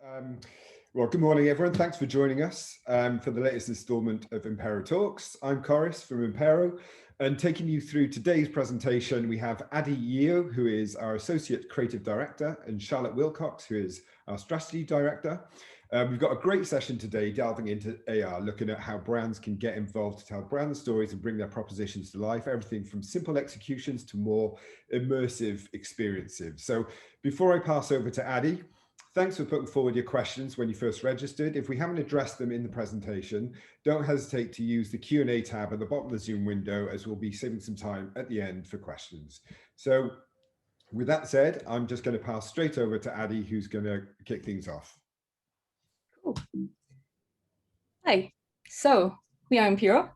Um, well, good morning, everyone. Thanks for joining us for the latest installment of Impero Talks. I'm Coris from Impero, and taking you through today's presentation, we have Adi Yeo, who is our Associate Creative Director, and Charlotte Willcocks, who is our Strategy Director. We've got a great session today delving into AR, looking at how brands can get involved to tell brand stories and bring their propositions to life, everything from simple executions to more immersive experiences. So before I pass over to Adi, thanks for putting forward your questions when you first registered. If we haven't addressed them in the presentation, don't hesitate to use the Q&A tab at the bottom of the Zoom window, as we'll be saving some time at the end for questions. So with that said, I'm just going to pass straight over to Adi, who's going to kick things off. Cool. Hi, so we are Impero,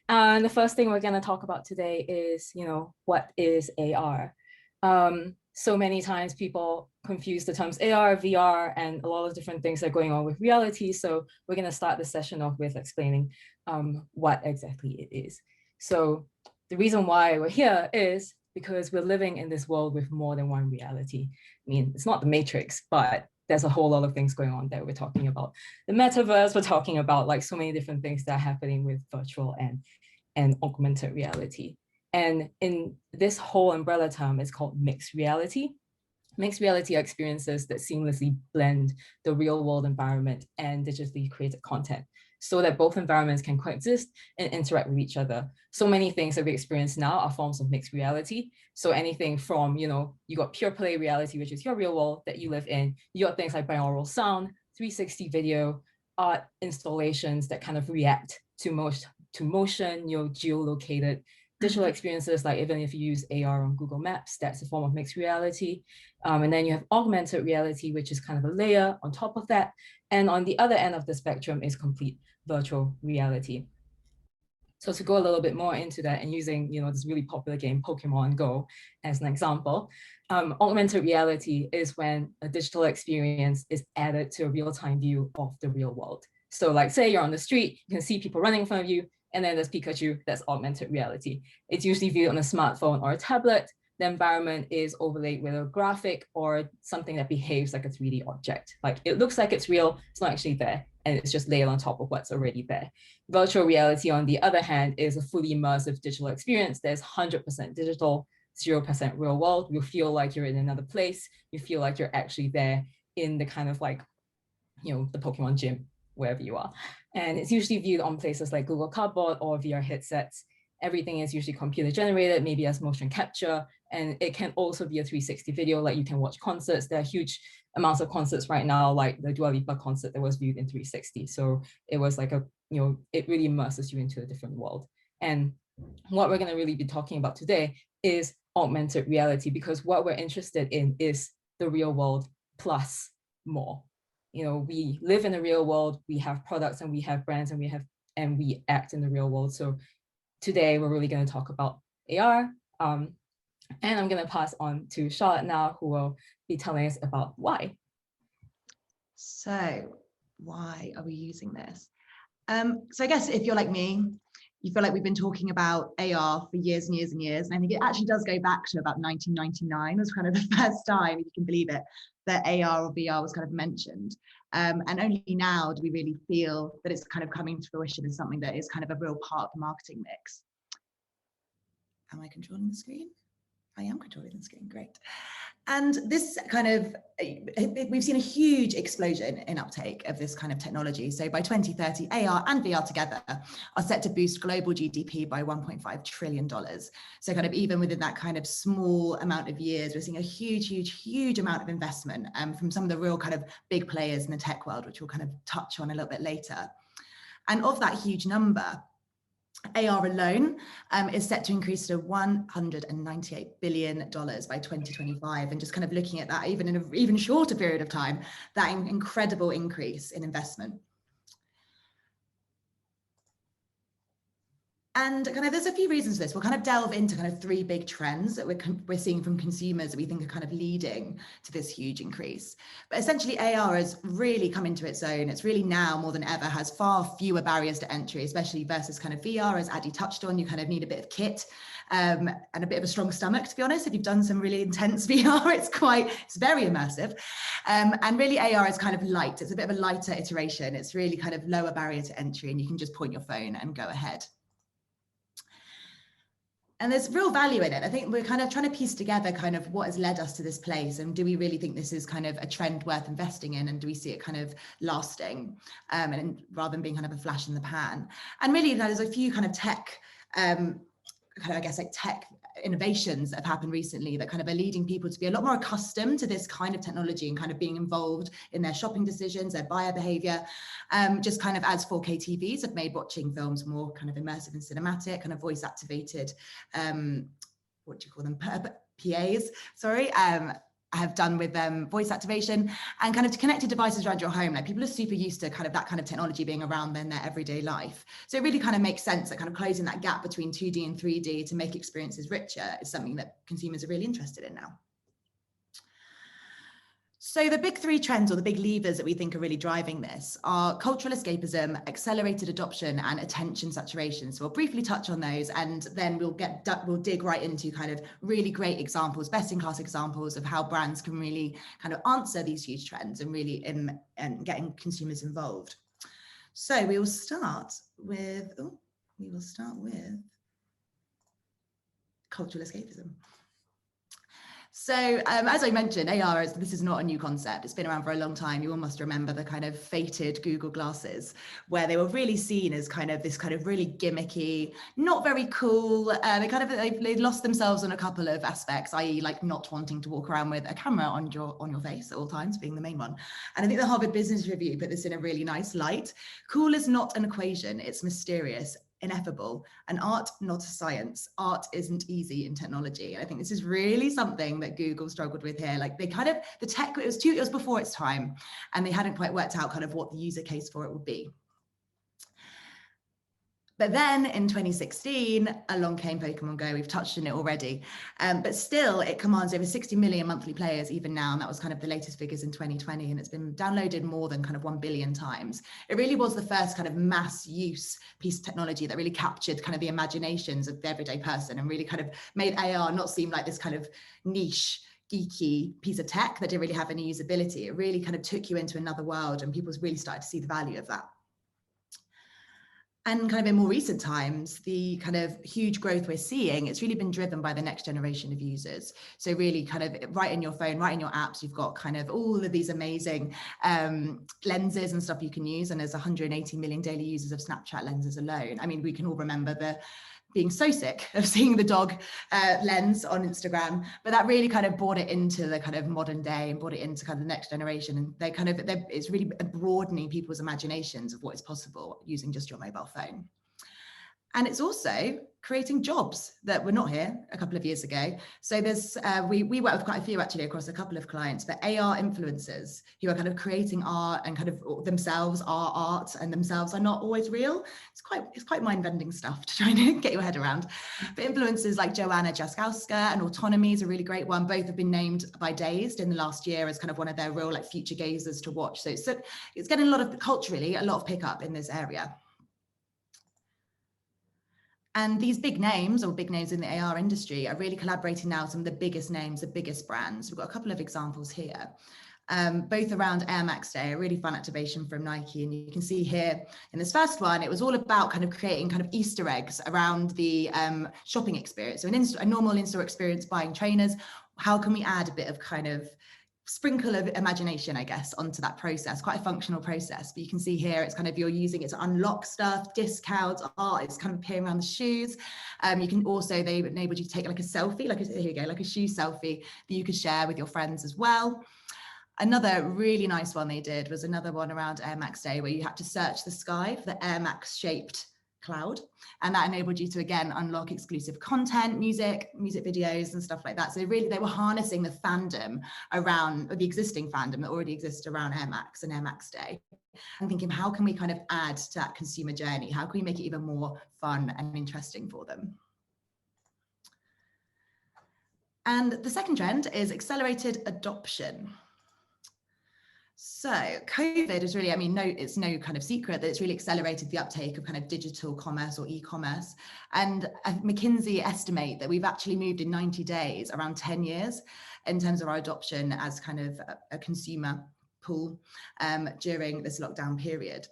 and the first thing we're going to talk about today is, what is AR? So many times people confuse the terms AR, VR, and a lot of different things are going on with reality. So we're going to start the session off with explaining what exactly it is. So the reason why we're here is because we're living in this world with more than one reality. I mean, it's not the Matrix, but there's a whole lot of things going on there. We're talking about the metaverse. We're talking about like so many different things that are happening with virtual and augmented reality. And in this whole umbrella term, it's called mixed reality. Mixed reality are experiences that seamlessly blend the real world environment and digitally created content so that both environments can coexist and interact with each other. So many things that we experience now are forms of mixed reality. So anything from, you got pure play reality, which is your real world that you live in. You got things like binaural sound, 360 video, art installations that kind of react to motion, geolocated digital experiences, like even if you use AR on Google Maps, that's a form of mixed reality. And then you have augmented reality, which is kind of a layer on top of that. And on the other end of the spectrum is complete virtual reality. So to go a little bit more into that and using, this really popular game, Pokemon Go, as an example, augmented reality is when a digital experience is added to a real-time view of the real world. So like say you're on the street, you can see people running in front of you, and then there's Pikachu, that's augmented reality. It's usually viewed on a smartphone or a tablet. The environment is overlaid with a graphic or something that behaves like a 3D object. Like it looks like it's real, it's not actually there, and it's just layered on top of what's already there. Virtual reality, on the other hand, is a fully immersive digital experience. There's 100% digital, 0% real world. You feel like you're in another place. You feel like you're actually there in the kind of like, the Pokemon gym, wherever you are. And it's usually viewed on places like Google Cardboard or VR headsets. Everything is usually computer generated, maybe as motion capture, and it can also be a 360 video, like you can watch concerts. There are huge amounts of concerts right now, like the Dua Lipa concert that was viewed in 360. So it was like it really immerses you into a different world. And what we're gonna really be talking about today is augmented reality, because what we're interested in is the real world plus more. We live in the real world, we have products and we have brands and we act in the real world. So today we're really going to talk about AR. And I'm going to pass on to Charlotte now, who will be telling us about why. So why are we using this? So I guess if you're like me, you feel like we've been talking about AR for years and years and years. And I think it actually does go back to about 1999 was kind of the first time, if you can believe it, that AR or VR was kind of mentioned. And only now do we really feel that it's kind of coming to fruition as something that is kind of a real part of the marketing mix. Am I controlling the screen? I am controlling the screen, great. And this kind of, we've seen a huge explosion in uptake of this kind of technology. So by 2030, AR and VR together are set to boost global GDP by $1.5 trillion. So kind of even within that kind of small amount of years, we're seeing a huge amount of investment from some of the real kind of big players in the tech world, which we'll kind of touch on a little bit later. And of that huge number, AR alone is set to increase to $198 billion by 2025. And just kind of looking at that, even in an even shorter period of time, that incredible increase in investment. And kind of there's a few reasons for this. We'll kind of delve into kind of three big trends that we're seeing from consumers that we think are kind of leading to this huge increase. But essentially AR has really come into its own. It's really now more than ever has far fewer barriers to entry, especially versus kind of VR, as Addy touched on. You kind of need a bit of kit and a bit of a strong stomach, to be honest. If you've done some really intense VR, it's very immersive. And really AR is kind of light. It's a bit of a lighter iteration. It's really kind of lower barrier to entry, and you can just point your phone and go ahead. And there's real value in it. I think we're kind of trying to piece together kind of what has led us to this place, and do we really think this is kind of a trend worth investing in, and do we see it kind of lasting, and rather than being kind of a flash in the pan. And really there's a few kind of tech, kind of, I guess, like tech innovations that have happened recently that kind of are leading people to be a lot more accustomed to this kind of technology and kind of being involved in their shopping decisions, their buyer behavior, just kind of as 4K TVs have made watching films more kind of immersive and cinematic, kind of voice activated, what do you call them, PAs, sorry, have done with voice activation and kind of connected devices around your home. Like people are super used to kind of that kind of technology being around in their everyday life. So it really kind of makes sense that kind of closing that gap between 2D and 3D to make experiences richer is something that consumers are really interested in now. So the big three trends, or the big levers that we think are really driving this, are cultural escapism, accelerated adoption, and attention saturation. So we'll briefly touch on those, and then we'll dig right into kind of really great examples, best-in-class examples of how brands can really kind of answer these huge trends and really in getting consumers involved. So we will start with cultural escapism. So as I mentioned, AR, this is not a new concept. It's been around for a long time. You all must remember the kind of fated Google glasses, where they were really seen as kind of this kind of really gimmicky, not very cool. They lost themselves on a couple of aspects, i.e. like not wanting to walk around with a camera on your face at all times, being the main one. And I think the Harvard Business Review put this in a really nice light. Cool is not an equation, it's mysterious, ineffable, and art, not a science. Art isn't easy in technology. I think this is really something that Google struggled with here. Like they kind of, the tech, it was before its time, and they hadn't quite worked out kind of what the user case for it would be. But then in 2016, along came Pokemon Go. We've touched on it already, but still it commands over 60 million monthly players even now. And that was kind of the latest figures in 2020. And it's been downloaded more than kind of 1 billion times. It really was the first kind of mass use piece of technology that really captured kind of the imaginations of the everyday person and really kind of made AR not seem like this kind of niche, geeky piece of tech that didn't really have any usability. It really kind of took you into another world, and people really started to see the value of that. And kind of in more recent times, the kind of huge growth we're seeing, it's really been driven by the next generation of users. So really kind of right in your phone, right in your apps, you've got kind of all of these amazing lenses and stuff you can use. And there's 180 million daily users of Snapchat lenses alone. I mean, we can all remember being so sick of seeing the dog lens on Instagram, but that really kind of brought it into the kind of modern day and brought it into kind of the next generation. And it's really broadening people's imaginations of what is possible using just your mobile phone. And it's also creating jobs that were not here a couple of years ago. So there's, we work with quite a few actually across a couple of clients, but AR influencers who are kind of creating art and kind of themselves are art and themselves are not always real. It's quite mind-bending stuff to try and get your head around. But influencers like Joanna Jaskowska and Autonomy is a really great one. Both have been named by Dazed in the last year as kind of one of their real like future gazers to watch. So it's getting a lot of pickup in this area. And these big names in the AR industry are really collaborating now with some of the biggest names, the biggest brands. We've got a couple of examples here, both around Air Max Day, a really fun activation from Nike. And you can see here in this first one, it was all about kind of creating kind of Easter eggs around the shopping experience. So a normal in-store experience buying trainers, how can we add a bit of kind of sprinkle of imagination, I guess, onto that process, quite a functional process. But you can see here, it's kind of, you're using it to unlock stuff, discounts, art, it's kind of appearing around the shoes. You can also, they enabled you to take like a selfie, here you go, like a shoe selfie that you could share with your friends as well. Another really nice one they did was another one around Air Max Day, where you had to search the sky for the Air Max shaped cloud, and that enabled you to again unlock exclusive content, music videos and stuff like that. So really they were harnessing the fandom around, or the existing fandom that already exists around Air Max and Air Max Day. and thinking, how can we kind of add to that consumer journey? How can we make it even more fun and interesting for them? And the second trend is accelerated adoption. So COVID is really, I mean, it's no kind of secret that it's really accelerated the uptake of kind of digital commerce or e-commerce. And McKinsey estimate that we've actually moved in 90 days, around 10 years, in terms of our adoption as kind of a consumer pool during this lockdown period.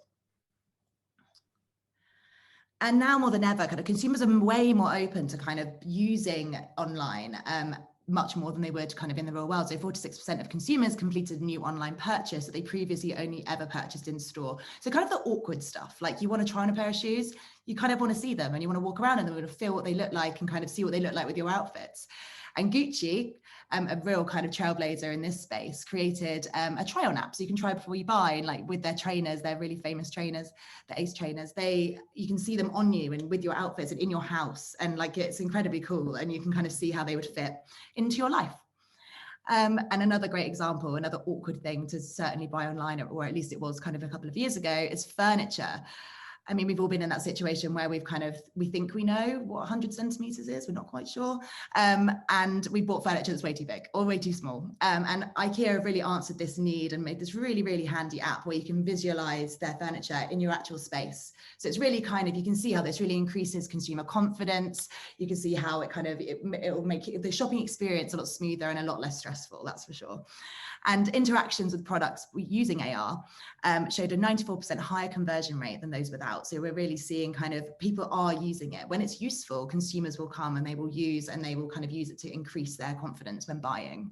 And now more than ever, kind of consumers are way more open to kind of using online much more than they would kind of in the real world. So 46% of consumers completed a new online purchase that they previously only ever purchased in store. So kind of the awkward stuff, like you want to try on a pair of shoes, you kind of want to see them and you want to walk around in them and feel what they look like and kind of see what they look like with your outfits. And Gucci, a real kind of trailblazer in this space, created a try-on app. So you can try before you buy, and like with their trainers, they're really famous trainers, the Ace trainers, you can see them on you and with your outfits and in your house. And like, it's incredibly cool. And you can kind of see how they would fit into your life. And another great example, another awkward thing to certainly buy online, or at least it was kind of a couple of years ago, is furniture. I mean, we've all been in that situation where we think we know what 100 centimeters is, we're not quite sure. And we bought furniture that's way too big or way too small. And IKEA have really answered this need and made this really, really handy app where you can visualize their furniture in your actual space. So it's really kind of, you can see how this really increases consumer confidence. You can see how it kind of, it will make the shopping experience a lot smoother and a lot less stressful, that's for sure. And interactions with products using AR showed a 94% higher conversion rate than those without. So we're really seeing kind of people are using it. When it's useful, consumers will come and they will use and they will kind of use it to increase their confidence when buying.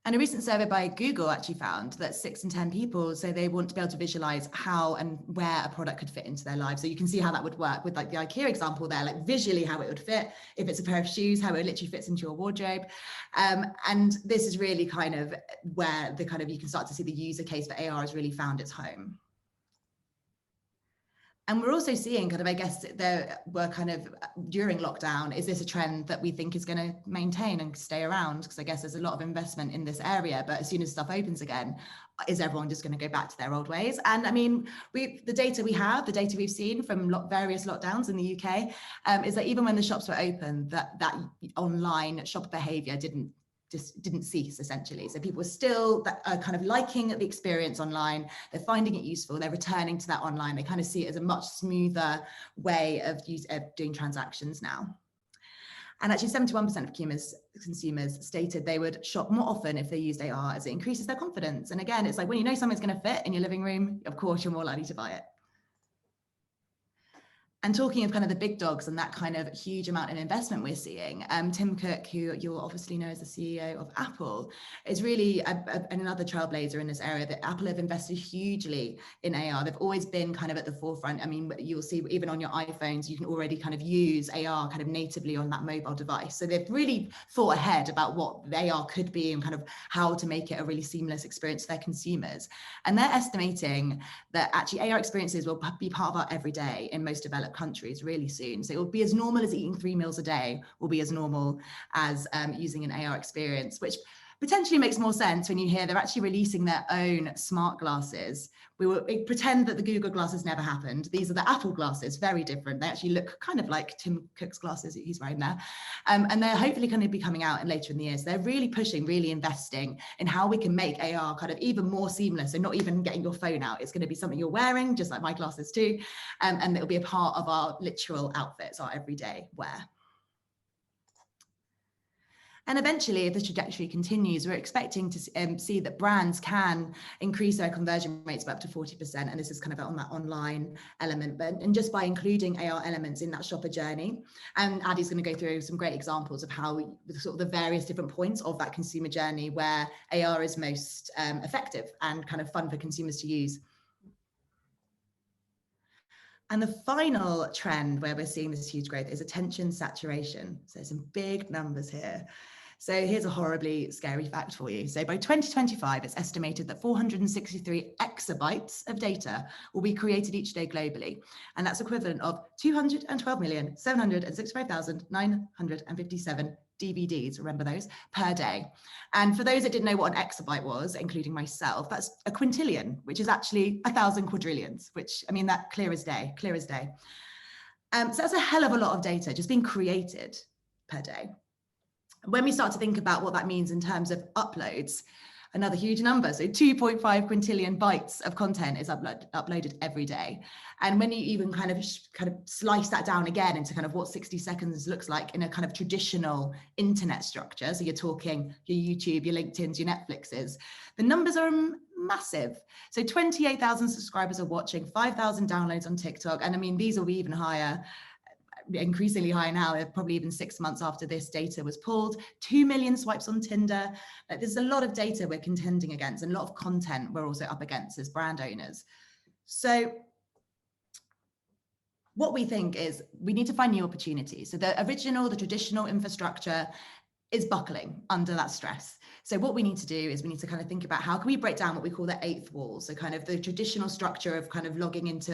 And a recent survey by Google actually found that 6 in 10 people say they want to be able to visualize how and where a product could fit into their lives. So you can see how that would work with like the IKEA example there, like visually how it would fit. If it's a pair of shoes, how it literally fits into your wardrobe. And this is really kind of where the kind of, you can start to see the user case for AR has really found its home. And we're also seeing kind of, I guess there were kind of during lockdown, is this a trend that we think is going to maintain and stay around? Because I guess there's a lot of investment in this area, but as soon as stuff opens again, is everyone just going to go back to their old ways? And I mean, the data we've seen from various lockdowns in the UK is that even when the shops were open, that online shop behavior didn't cease essentially. So people are still kind of liking the experience online. They're finding it useful. They're returning to that online. They kind of see it as a much smoother way of doing transactions now. And actually 71% of consumers stated they would shop more often if they used AR as it increases their confidence. And again, it's like when you know something's going to fit in your living room, of course, you're more likely to buy it. And talking of kind of the big dogs and that kind of huge amount of investment we're seeing, Tim Cook, who you'll obviously know as the CEO of Apple, is really another trailblazer in this area. That Apple have invested hugely in AR. They've always been kind of at the forefront. I mean, you'll see even on your iPhones, you can already kind of use AR kind of natively on that mobile device. So they've really thought ahead about what AR could be and kind of how to make it a really seamless experience for their consumers. And they're estimating that actually AR experiences will be part of our everyday in most developed countries really soon. So it will be as normal as eating 3 meals a day, will be as normal as using an AR experience, which potentially makes more sense when you hear they're actually releasing their own smart glasses. We will pretend that the Google glasses never happened. These are the Apple glasses, very different. They actually look kind of like Tim Cook's glasses that he's wearing there. And they're hopefully going to be coming out later in the year. So they're really pushing, really investing in how we can make AR kind of even more seamless and not even getting your phone out. It's going to be something you're wearing, just like my glasses too. And it'll be a part of our literal outfits, our everyday wear. And eventually, if the trajectory continues, we're expecting to see that brands can increase their conversion rates by up to 40%. And this is kind of on that online element, and just by including AR elements in that shopper journey. And Addie's going to go through some great examples of how sort of the various different points of that consumer journey where AR is most effective and kind of fun for consumers to use. And the final trend where we're seeing this huge growth is attention saturation. So some big numbers here. So here's a horribly scary fact for you. So by 2025, it's estimated that 463 exabytes of data will be created each day globally. And that's equivalent of 212,765,957 DVDs, remember those, per day. And for those that didn't know what an exabyte was, including myself, that's a quintillion, which is actually 1,000 quadrillions, which, I mean, that clear as day, clear as day. So that's a hell of a lot of data just being created per day. When we start to think about what that means in terms of uploads, another huge number. So 2.5 quintillion bytes of content is uploaded every day. And when you even kind of slice that down again into kind of what 60 seconds looks like in a kind of traditional internet structure, so you're talking your YouTube, your LinkedIn's, your Netflix's, the numbers are massive. So 28,000 subscribers are watching, 5,000 downloads on TikTok. And I mean, these will be even higher, increasingly high now, probably even 6 months after this data was pulled. 2 million swipes on Tinder. There's a lot of data we're contending against, and a lot of content we're also up against as brand owners. So what we think is we need to find new opportunities. So the traditional infrastructure is buckling under that stress. So what we need to do is we need to kind of think about how can we break down what we call the eighth wall. So kind of the traditional structure of kind of logging into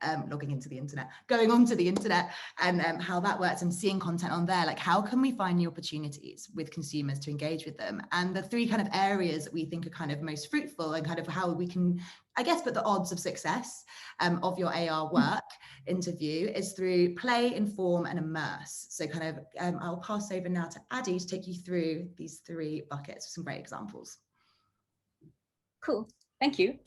the internet, going onto the internet, and how that works and seeing content on there. Like, how can we find new opportunities with consumers to engage with them? And the three kind of areas that we think are kind of most fruitful and kind of how we can, I guess, put the odds of success of your AR work into view is through play, inform, and immerse. So kind of I'll pass over now to Addy to take you through these three buckets with some great examples. Cool, thank you.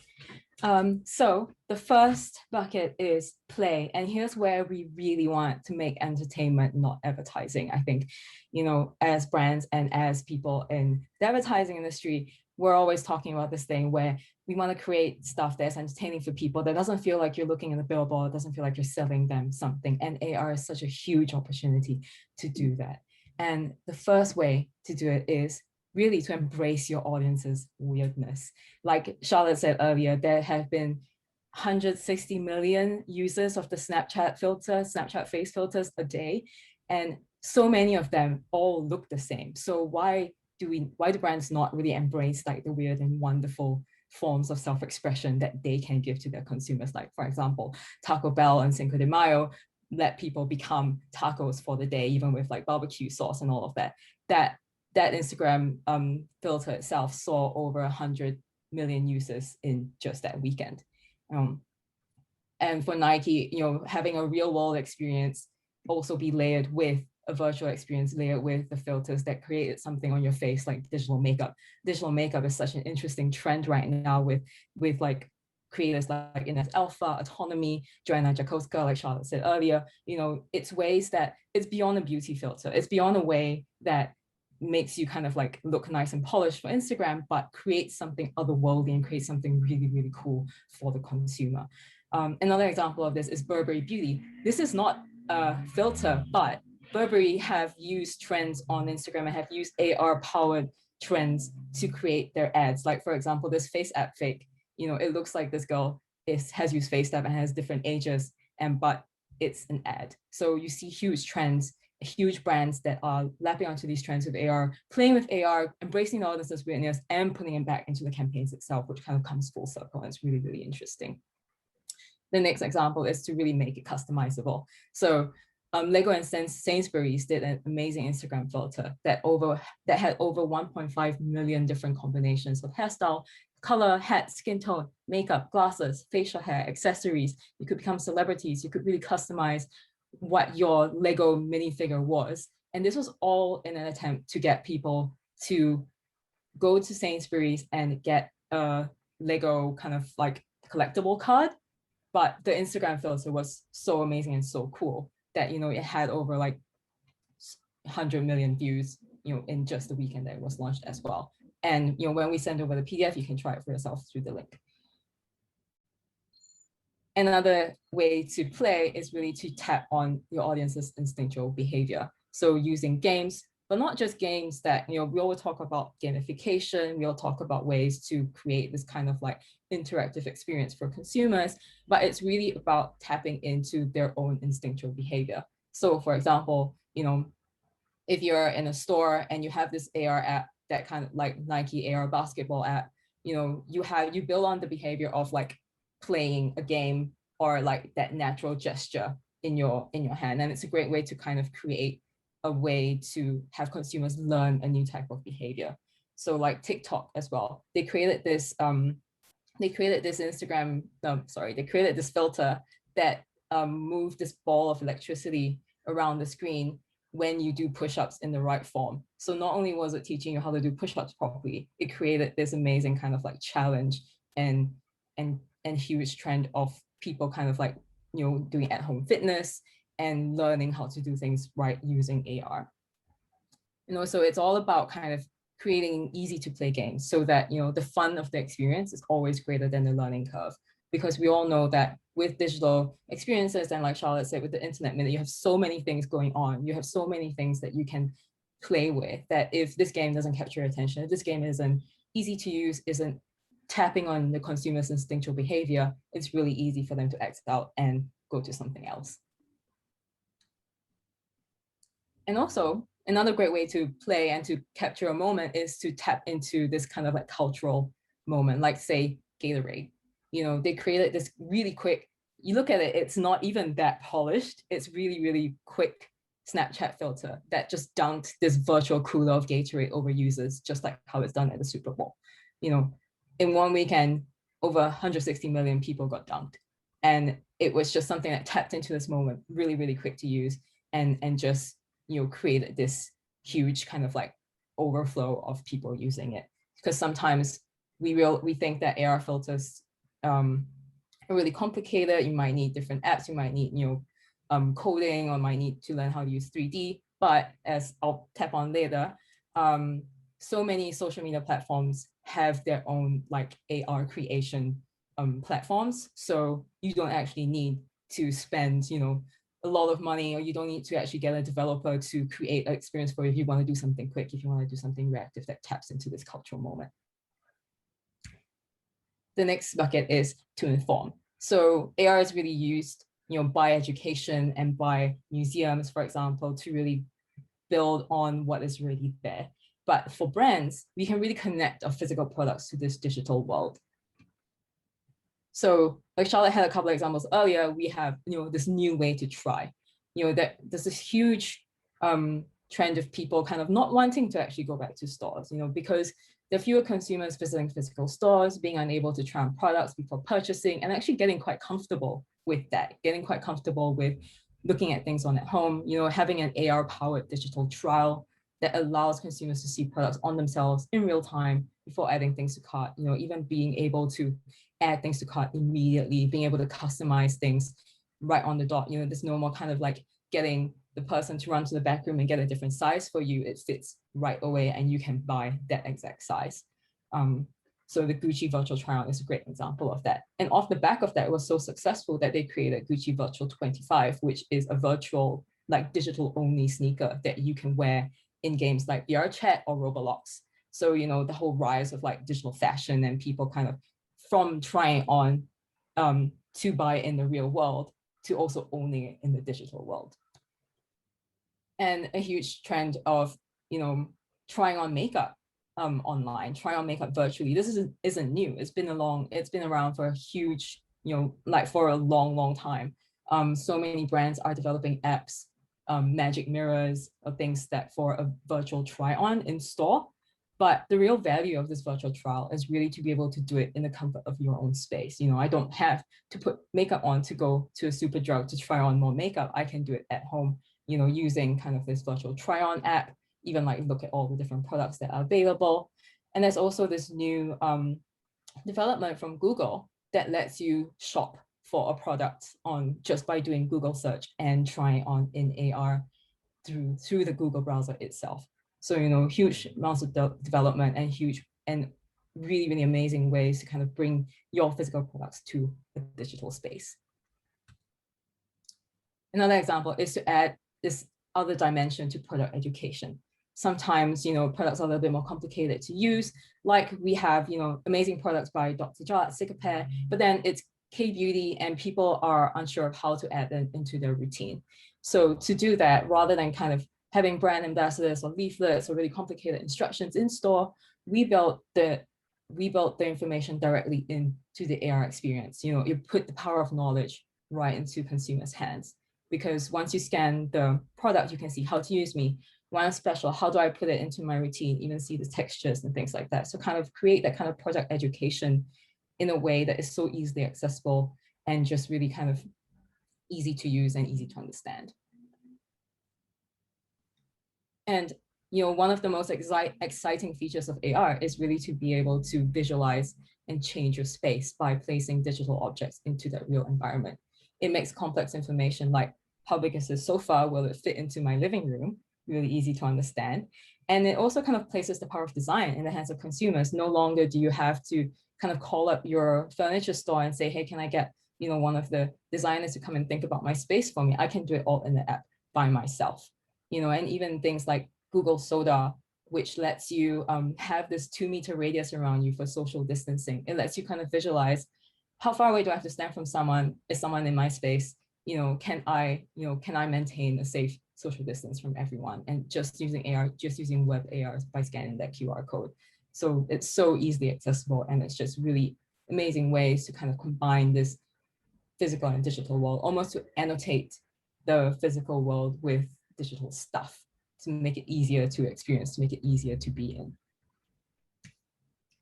So the first bucket is play, and here's where we really want to make entertainment, not advertising. I think, you know, as brands and as people in the advertising industry, we're always talking about this thing where we want to create stuff that's entertaining for people, that doesn't feel like you're looking at a billboard, doesn't feel like you're selling them something. And AR is such a huge opportunity to do that. And the first way to do it is really to embrace your audience's weirdness. Like Charlotte said earlier, there have been 160 million users of the Snapchat filter, Snapchat face filters a day. And so many of them all look the same. So why do brands not really embrace like the weird and wonderful forms of self-expression that they can give to their consumers? Like, for example, Taco Bell and Cinco de Mayo let people become tacos for the day, even with like barbecue sauce and all of that. That Instagram filter itself saw over 100 million users in just that weekend. And for Nike, you know, having a real world experience also be layered with a virtual experience, layered with the filters that created something on your face, like digital makeup. Digital makeup is such an interesting trend right now with like creators like Ines Alpha, Autonomy, Joanna Jakowska, like Charlotte said earlier. You know, it's ways that it's beyond a beauty filter. It's beyond a way that makes you kind of like look nice and polished for Instagram, but create something otherworldly and create something really, really cool for the consumer. Another example of this is Burberry Beauty. This is not a filter, but Burberry have used trends on Instagram and have used AR-powered trends to create their ads. Like, for example, this face app fake, you know, it looks like this girl has used face app and has different ages, but it's an ad. So you see huge trends, huge brands that are lapping onto these trends with AR, playing with AR, embracing the audience's weirdness, and putting it back into the campaigns itself, which kind of comes full circle. And it's really, really interesting. The next example is to really make it customizable. So Lego and Sainsbury's did an amazing Instagram filter that had over 1.5 million different combinations of hairstyle, color, hat, skin tone, makeup, glasses, facial hair, accessories. You could become celebrities. You could really customize what your Lego minifigure was. And this was all in an attempt to get people to go to Sainsbury's and get a Lego kind of like collectible card. But the Instagram filter was so amazing and so cool that, you know, it had over like 100 million views, you know, in just the weekend that it was launched as well. And, you know, when we send over the PDF, you can try it for yourself through the link. Another way to play is really to tap on your audience's instinctual behavior. So using games, but not just games that, you know, we all talk about gamification, we all talk about ways to create this kind of like interactive experience for consumers, but it's really about tapping into their own instinctual behavior. So for example, you know, if you're in a store and you have this AR app, that kind of like Nike AR basketball app, you know, you build on the behavior of like playing a game or like that natural gesture in your hand. And it's a great way to kind of create a way to have consumers learn a new type of behavior. So like TikTok as well, they created this filter that moved this ball of electricity around the screen when you do push-ups in the right form. So not only was it teaching you how to do push-ups properly, it created this amazing kind of like challenge and huge trend of people kind of like, you know, doing at-home fitness and learning how to do things right using AR. You know, so it's all about kind of creating easy to play games so that, you know, the fun of the experience is always greater than the learning curve. Because we all know that with digital experiences, and like Charlotte said, with the internet minute, you have so many things going on. You have so many things that you can play with, that if this game doesn't capture your attention, if this game isn't easy to use, isn't tapping on the consumer's instinctual behavior, it's really easy for them to exit out and go to something else. And also, another great way to play and to capture a moment is to tap into this kind of like cultural moment, like say Gatorade. You know, they created this really quick, you look at it, it's not even that polished. It's really, really quick Snapchat filter that just dunked this virtual cooler of Gatorade over users, just like how it's done at the Super Bowl. You know, in one weekend, over 160 million people got dunked. And it was just something that tapped into this moment, really, really quick to use, and just, you know, created this huge kind of like overflow of people using it. Because sometimes we think that AR filters are really complicated. You might need different apps, you might need, you know, coding, or might need to learn how to use 3D. But as I'll tap on later, so many social media platforms have their own like AR creation platforms. So you don't actually need to spend, you know, a lot of money, or you don't need to actually get a developer to create an experience for you if you want to do something quick, if you want to do something reactive that taps into this cultural moment. The next bucket is to inform. So AR is really used, you know, by education and by museums, for example, to really build on what is already there. But for brands, we can really connect our physical products to this digital world. So like Charlotte had a couple of examples earlier, we have, you know, this new way to try, you know, that there's this huge trend of people kind of not wanting to actually go back to stores, you know, because there are fewer consumers visiting physical stores, being unable to try on products before purchasing, and actually getting quite comfortable with that, getting quite comfortable with looking at things on at home, you know, having an AR-powered digital trial that allows consumers to see products on themselves in real time before adding things to cart, you know, even being able to add things to cart immediately, being able to customize things right on the dot. You know, there's no more kind of like getting the person to run to the back room and get a different size for you. It fits right away and you can buy that exact size. So the Gucci virtual try-on is a great example of that. And off the back of that, it was so successful that they created Gucci Virtual 25, which is a virtual, like digital only sneaker that you can wear in games like VR Chat or Roblox. So, you know, the whole rise of like digital fashion and people kind of from trying on to buy in the real world to also owning it in the digital world. And a huge trend of, you know, trying on makeup online, trying on makeup virtually. This isn't new. It's been around for a huge, you know, like for a long time. So many brands are developing apps, magic mirrors, or things that for a virtual try on in store. But the real value of this virtual trial is really to be able to do it in the comfort of your own space. You know, I don't have to put makeup on to go to a Superdrug to try on more makeup. I can do it at home, you know, using kind of this virtual try on app, even like look at all the different products that are available. And there's also this new development from Google that lets you shop for a product on just by doing Google search and trying on in AR through the Google browser itself. So, you know, huge amounts of development and huge and really, really amazing ways to kind of bring your physical products to a digital space. Another example is to add this other dimension to product education. Sometimes, you know, products are a little bit more complicated to use. Like we have, you know, amazing products by Dr. Jart, Cicapair, but then it's K-beauty and people are unsure of how to add them into their routine. So to do that, rather than kind of having brand ambassadors or leaflets or really complicated instructions in store, we built the information directly into the AR experience. You know, you put the power of knowledge right into consumers' hands. because once you scan the product, you can see how to use me. When I'm special, how do I put it into my routine, even see the textures and things like that. So kind of create that kind of product education in a way that is so easily accessible and just really kind of easy to use and easy to understand. And one of the most exciting features of AR is really to be able to visualize and change your space by placing digital objects into that real environment. It makes complex information like how big is this sofa, will it fit into my living room, really easy to understand. And it also kind of places the power of design in the hands of consumers. No longer do you have to kind of call up your furniture store and say, hey, can I get one of the designers to come and think about my space for me? I can do it all in the app by myself. And even things like Google Soda, which lets you have this 2-meter radius around you for social distancing. It lets you kind of visualize how far away do I have to stand from someone? Is someone in my space? Can I maintain a safe social distance from everyone? And just using AR, just using web AR by scanning that QR code. So it's so easily accessible, and it's just really amazing ways to kind of combine this physical and digital world, almost to annotate the physical world with digital stuff to make it easier to experience, to make it easier to be in.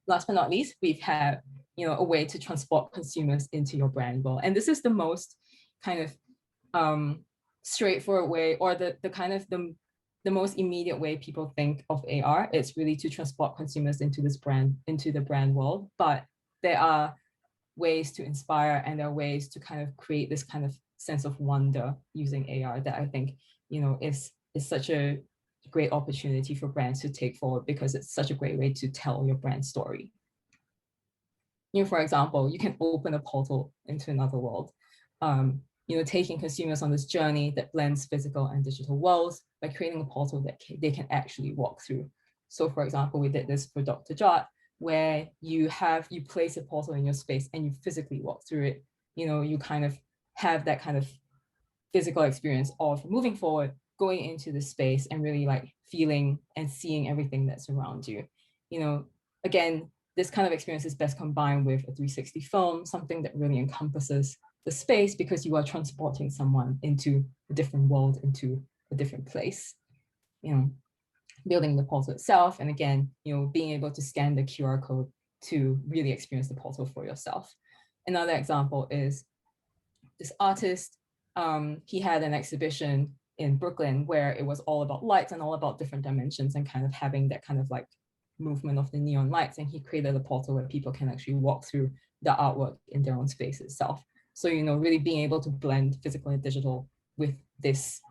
Last but not least, we've had a way to transport consumers into your brand world. And this is the most kind of straightforward way, or the kind of the most immediate way people think of AR. It's really to transport consumers into the brand world. But there are ways to inspire, and there are ways to kind of create this kind of sense of wonder using AR that I think is such a great opportunity for brands to take forward, because it's such a great way to tell your brand story. For example, you can open a portal into another world, taking consumers on this journey that blends physical and digital worlds by creating a portal that they can actually walk through. So for example, we did this for Dr. Jot, where you place a portal in your space and you physically walk through it. You kind of have that kind of physical experience of moving forward, going into the space and really like feeling and seeing everything that's around you. Again, this kind of experience is best combined with a 360 film, something that really encompasses the space, because you are transporting someone into a different world, into a different place. Building the portal itself, and again, being able to scan the QR code to really experience the portal for yourself. Another example is this artist. He had an exhibition in Brooklyn where it was all about lights and all about different dimensions and kind of having that kind of like movement of the neon lights. And he created a portal where people can actually walk through the artwork in their own space itself. So, really being able to blend physical and digital with this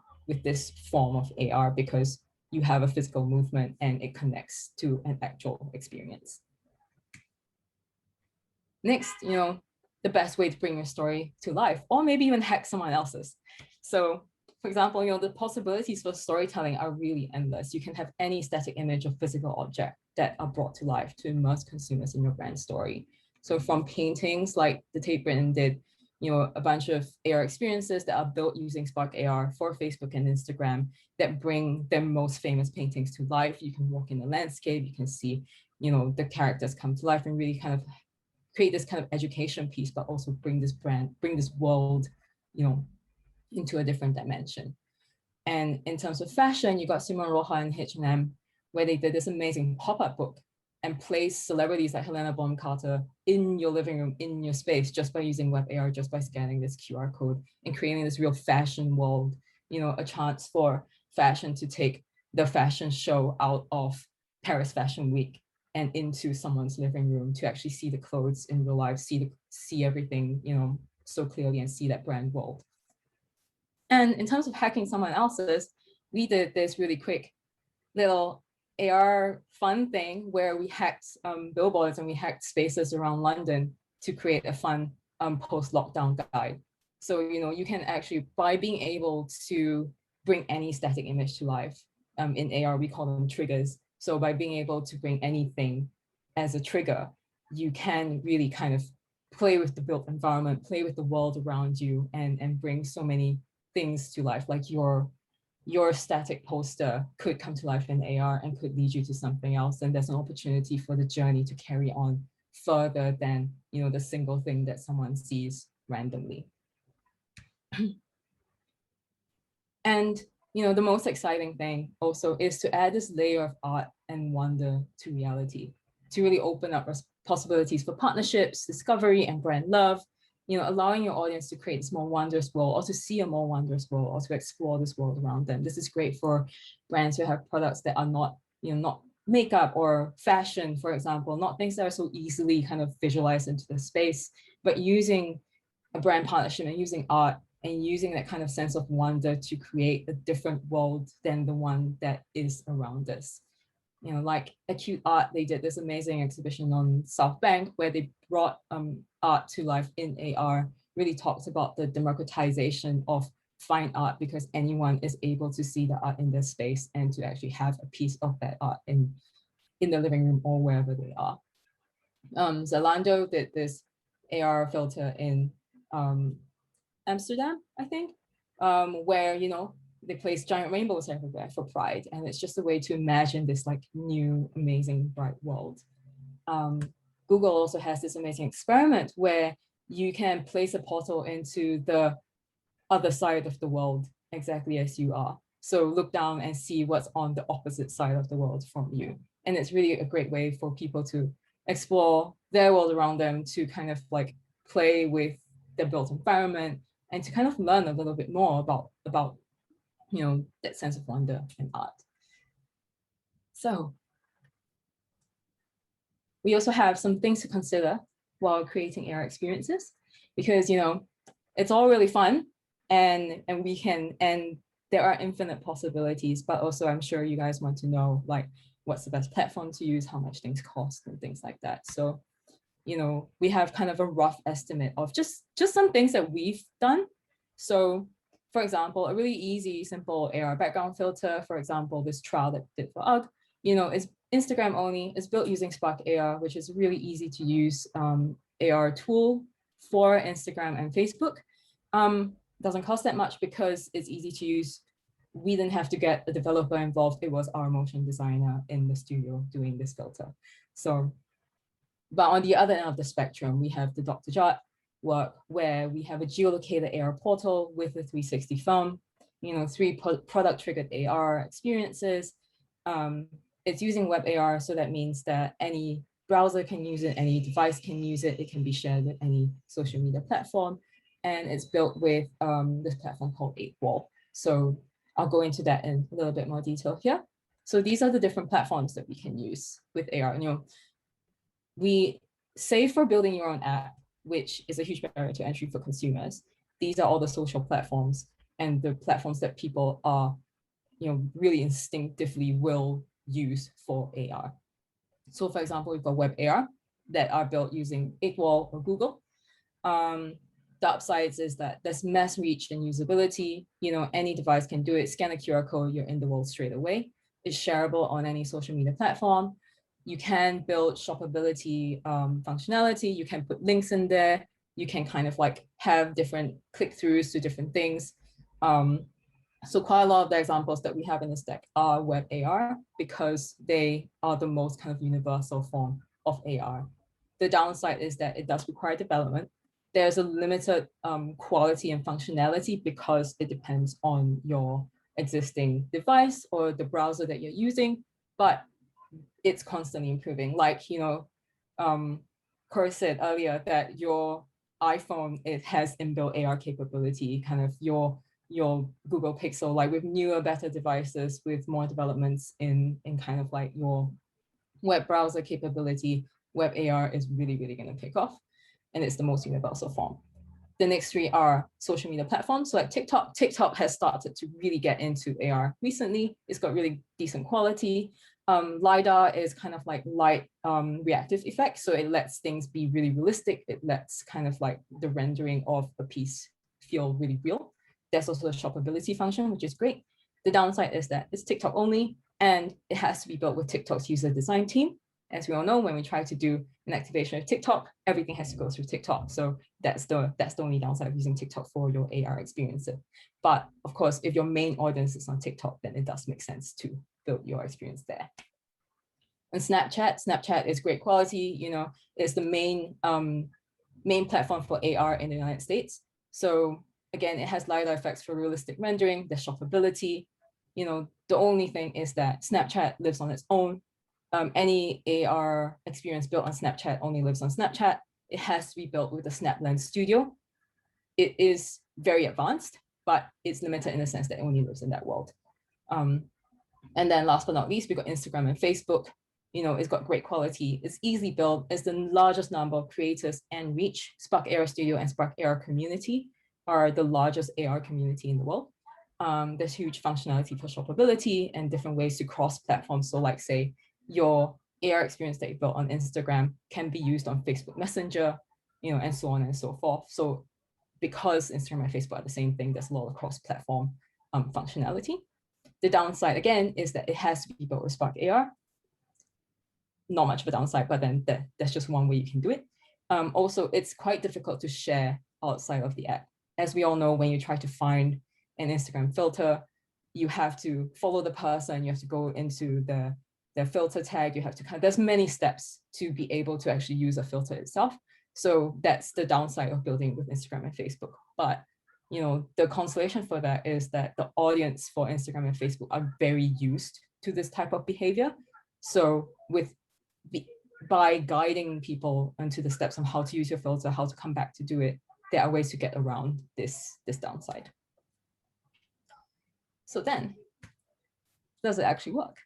form of AR, because you have a physical movement and it connects to an actual experience. Next, the best way to bring your story to life, or maybe even hack someone else's. So for example, the possibilities for storytelling are really endless. You can have any static image or physical object that are brought to life to immerse consumers in your brand story. So from paintings like the Tate Britain did, a bunch of AR experiences that are built using Spark AR for Facebook and Instagram that bring their most famous paintings to life. You can walk in the landscape, you can see, the characters come to life and really kind of create this kind of education piece, but also bring this world, into a different dimension. And in terms of fashion, you got Simon Roja and H&M, where they did this amazing pop-up book and place celebrities like Helena Bonham Carter in your living room, in your space, just by using web AR, just by scanning this QR code and creating this real fashion world, a chance for fashion to take the fashion show out of Paris Fashion Week and into someone's living room to actually see the clothes in real life, see everything, so clearly, and see that brand world. And in terms of hacking someone else's, we did this really quick little AR fun thing where we hacked billboards and we hacked spaces around London to create a fun post-lockdown guide. So, you can actually, by being able to bring any static image to life, in AR, we call them triggers. So by being able to bring anything as a trigger, you can really kind of play with the built environment, play with the world around you, and bring so many things to life. Like your static poster could come to life in AR and could lead you to something else. And there's an opportunity for the journey to carry on further than, the single thing that someone sees randomly. And the most exciting thing also is to add this layer of art and wonder to reality, to really open up possibilities for partnerships, discovery, and brand love, allowing your audience to create this more wondrous world, or to see a more wondrous world, or to explore this world around them. This is great for brands who have products that are not, not makeup or fashion, for example, not things that are so easily kind of visualized into the space, but using a brand partnership and using art and using that kind of sense of wonder to create a different world than the one that is around us. Like Acute Art, they did this amazing exhibition on South Bank where they brought art to life in AR, really talked about the democratization of fine art because anyone is able to see the art in their space and to actually have a piece of that art in the living room or wherever they are. Zalando did this AR filter in Amsterdam, I think, where, they place giant rainbows everywhere for Pride. And it's just a way to imagine this like new, amazing, bright world. Google also has this amazing experiment where you can place a portal into the other side of the world exactly as you are. So look down and see what's on the opposite side of the world from you. And it's really a great way for people to explore their world around them, to kind of like play with their built environment and to kind of learn a little bit more about that sense of wonder and art. So we also have some things to consider while creating AR experiences, because it's all really fun and there are infinite possibilities, but also I'm sure you guys want to know like what's the best platform to use, how much things cost and things like that. So we have kind of a rough estimate of just some things that we've done. So for example, a really easy, simple AR background filter, for example, this trial that did for UGG, is Instagram only. It's built using Spark AR, which is a really easy to use AR tool for Instagram and Facebook. Doesn't cost that much because it's easy to use. We didn't have to get a developer involved. It was our motion designer in the studio doing this filter. So, but on the other end of the spectrum, we have the Dr. Jot work where we have a geolocated AR portal with a 360 film, 3 product triggered AR experiences. It's using web AR, so that means that any browser can use it, any device can use it, it can be shared with any social media platform. And it's built with this platform called 8Wall. So I'll go into that in a little bit more detail here. So these are the different platforms that we can use with AR. We say for building your own app, which is a huge barrier to entry for consumers. These are all the social platforms and the platforms that people are, really instinctively will use for AR. So for example, we've got web AR that are built using 8Wall or Google. The upsides is that there's mass reach and usability. Any device can do it. Scan a QR code, you're in the world straight away. It's shareable on any social media platform. You can build shoppability functionality. You can put links in there. You can kind of like have different click-throughs to different things. So quite a lot of the examples that we have in this deck are web AR because they are the most kind of universal form of AR. The downside is that it does require development. There's a limited quality and functionality because it depends on your existing device or the browser that you're using, but it's constantly improving. Like, Corey said earlier that your iPhone, it has inbuilt AR capability, kind of your Google Pixel, like with newer, better devices, with more developments in kind of like your web browser capability, web AR is really, really going to pick off. And it's the most universal form. The next 3 are social media platforms. So like TikTok. TikTok has started to really get into AR recently. It's got really decent quality. LiDAR is kind of like light reactive effect. So it lets things be really realistic. It lets kind of like the rendering of a piece feel really real. There's also a shoppability function, which is great. The downside is that it's TikTok only, and it has to be built with TikTok's user design team. As we all know, when we try to do an activation of TikTok, everything has to go through TikTok. So that's the only downside of using TikTok for your AR experiences. But of course, if your main audience is on TikTok, then it does make sense to build your experience there. And Snapchat is great quality. It's the main platform for AR in the United States. So Again, it has LiDAR effects for realistic rendering, the shoppability. You know, the only thing is that Snapchat lives on its own. Any AR experience built on Snapchat only lives on Snapchat. It has to be built with the Snap Lens Studio. It is very advanced, but it's limited in the sense that it only lives in that world. And then last but not least, we got Instagram and Facebook. You know, it's got great quality. It's easily built. It's the largest number of creators and reach. Spark AR Studio and Spark AR Community are the largest AR community in the world. There's huge functionality for shoppability and different ways to cross platforms. So like say your AR experience that you built on Instagram can be used on Facebook Messenger, you know, and so on and so forth. So because Instagram and Facebook are the same thing, there's a lot of cross-platform functionality. The downside, again, is that it has to be built with Spark AR. Not much of a downside, but then that's just one way you can do it. Also, it's quite difficult to share outside of the app. As we all know, when you try to find an Instagram filter, you have to follow the person, you have to go into the filter tag, you have to there's many steps to be able to actually use a filter itself. So that's the downside of building with Instagram and Facebook. But you know, the consolation for that is that the audience for Instagram and Facebook are very used to this type of behavior. So by guiding people into the steps on how to use your filter, how to come back to do it, there are ways to get around this downside. So then, does it actually work?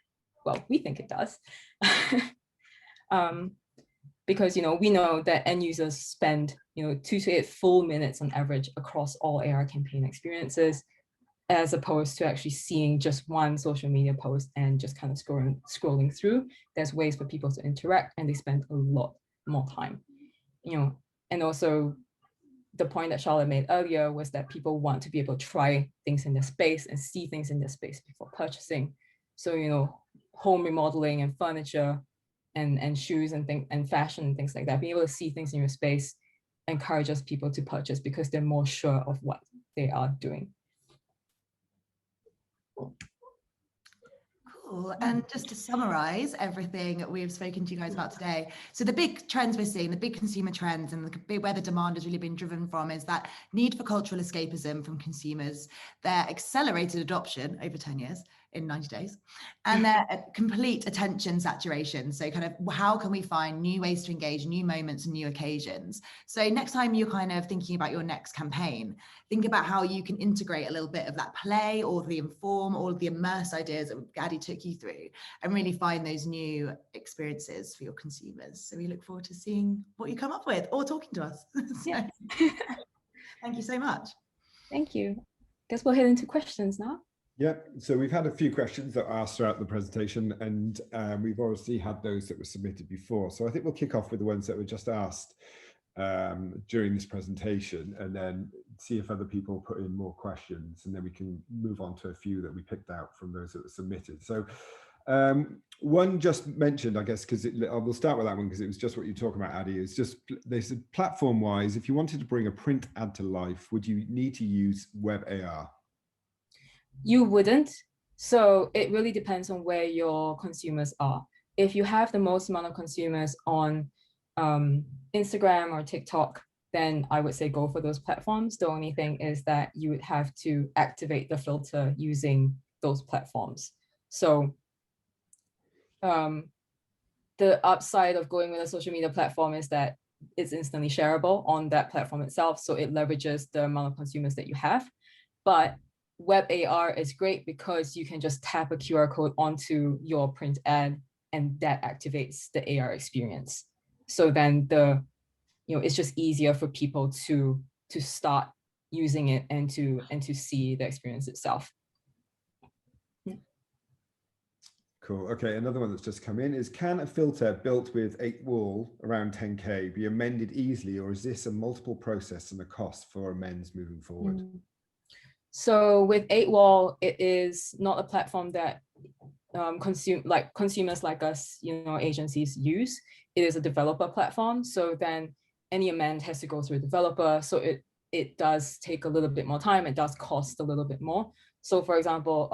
Well, we think it does. Because you know, we know that end users spend 2 to 8 full minutes on average across all AR campaign experiences, as opposed to actually seeing just one social media post and just kind of scrolling through. There's ways for people to interact, and they spend a lot more time. You know, and also the point that Charlotte made earlier was that people want to be able to try things in their space and see things in their space before purchasing. So you know, home remodeling and furniture and shoes and fashion and things like that, being able to see things in your space encourages people to purchase because they're more sure of what they are doing. Cool. And just to summarize everything we've spoken to you guys about today, so the big trends we're seeing, the big consumer trends, and where the demand has really been driven from is that need for cultural escapism from consumers, their accelerated adoption over 10 years in 90 days, and their complete attention saturation. So kind of how can we find new ways to engage, new moments and new occasions? So next time you're kind of thinking about your next campaign, think about how you can integrate a little bit of that play, all of the inform, all of the immerse ideas that Addy took you through, and really find those new experiences for your consumers. So we look forward to seeing what you come up with or talking to us. Yeah. Thank you so much. Thank you. Guess we'll head into questions now. Yeah, so we've had a few questions that were asked throughout the presentation, and we've obviously had those that were submitted before. So I think we'll kick off with the ones that were just asked during this presentation, and then see if other people put in more questions, and then we can move on to a few that we picked out from those that were submitted. So one just mentioned, I guess, because we'll start with that one because it was just what you're talking about, Addy, is just they said platform wise, if you wanted to bring a print ad to life, would you need to use web AR? You wouldn't. So it really depends on where your consumers are. If you have the most amount of consumers on Instagram or TikTok, then I would say go for those platforms. The only thing is that you would have to activate the filter using those platforms. So the upside of going with a social media platform is that it's instantly shareable on that platform itself. So it leverages the amount of consumers that you have. But web AR is great because you can just tap a QR code onto your print ad and that activates the AR experience. So then it's just easier for people to start using it and to see the experience itself. Yeah. Cool. Okay, another one that's just come in is, can a filter built with 8-wall around 10K be amended easily, or is this a multiple process and a cost for amends moving forward? So with 8-wall, it is not a platform that consumers like us, agencies use. It is a developer platform. So then any amend has to go through a developer. So it does take a little bit more time. It does cost a little bit more. So for example,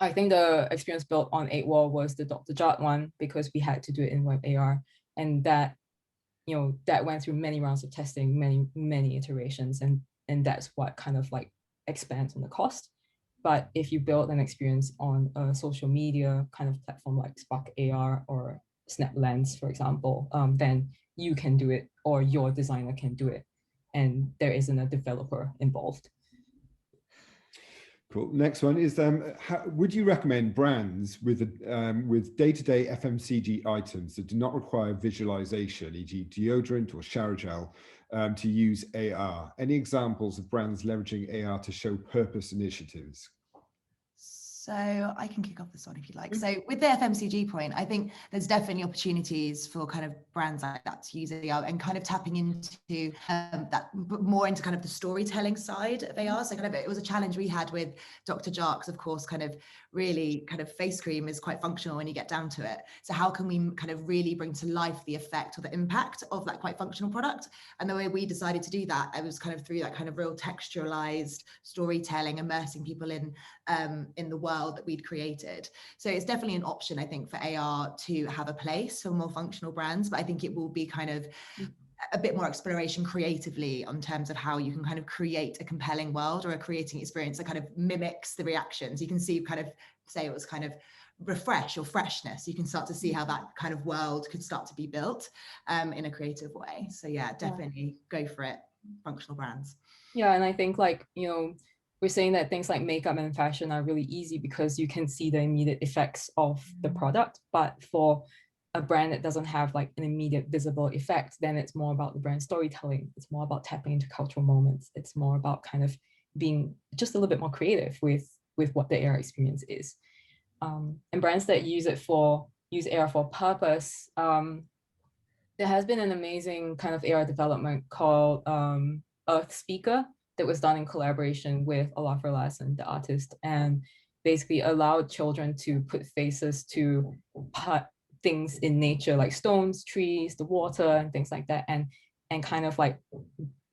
I think the experience built on 8-wall was the Dr. Jart one because we had to do it in web AR, and that went through many rounds of testing, many iterations, and and that's what kind of like expands on the cost. But if you build an experience on a social media kind of platform like Spark AR or Snap Lens, for example, then you can do it, or your designer can do it, and there isn't a developer involved. Cool. Next one is, would you recommend brands with day-to-day FMCG items that do not require visualization, e.g. deodorant or shower gel, to use AR? Any examples of brands leveraging AR to show purpose initiatives? So I can kick off this one if you like. So with the FMCG point, I think there's definitely opportunities for kind of brands like that to use AR and kind of tapping into that more into kind of the storytelling side of AR. So kind of it was a challenge we had with Dr. Jarks, of course, kind of really kind of face cream is quite functional when you get down to it. So how can we kind of really bring to life the effect or the impact of that quite functional product? And the way we decided to do that, it was kind of through that kind of real textualized storytelling, immersing people in the world that we'd created. So it's definitely an option, I think, for AR to have a place for more functional brands, but I think it will be kind of a bit more exploration creatively in terms of how you can kind of create a compelling world or a creating experience that kind of mimics the reactions. You can see kind of, say it was kind of refresh or freshness, you can start to see how that kind of world could start to be built in a creative way. So yeah, definitely go for it, functional brands. Yeah, and I think like, you know, we're saying that things like makeup and fashion are really easy because you can see the immediate effects of the product. But for a brand that doesn't have like an immediate visible effect, then it's more about the brand storytelling. It's more about tapping into cultural moments. It's more about kind of being just a little bit more creative with what the AR experience is. And brands that use AR for purpose, there has been an amazing kind of AR development called Earth Speaker that was done in collaboration with Olafur Larsson, the artist, and basically allowed children to put faces to things in nature like stones, trees, the water, and things like that, and kind of like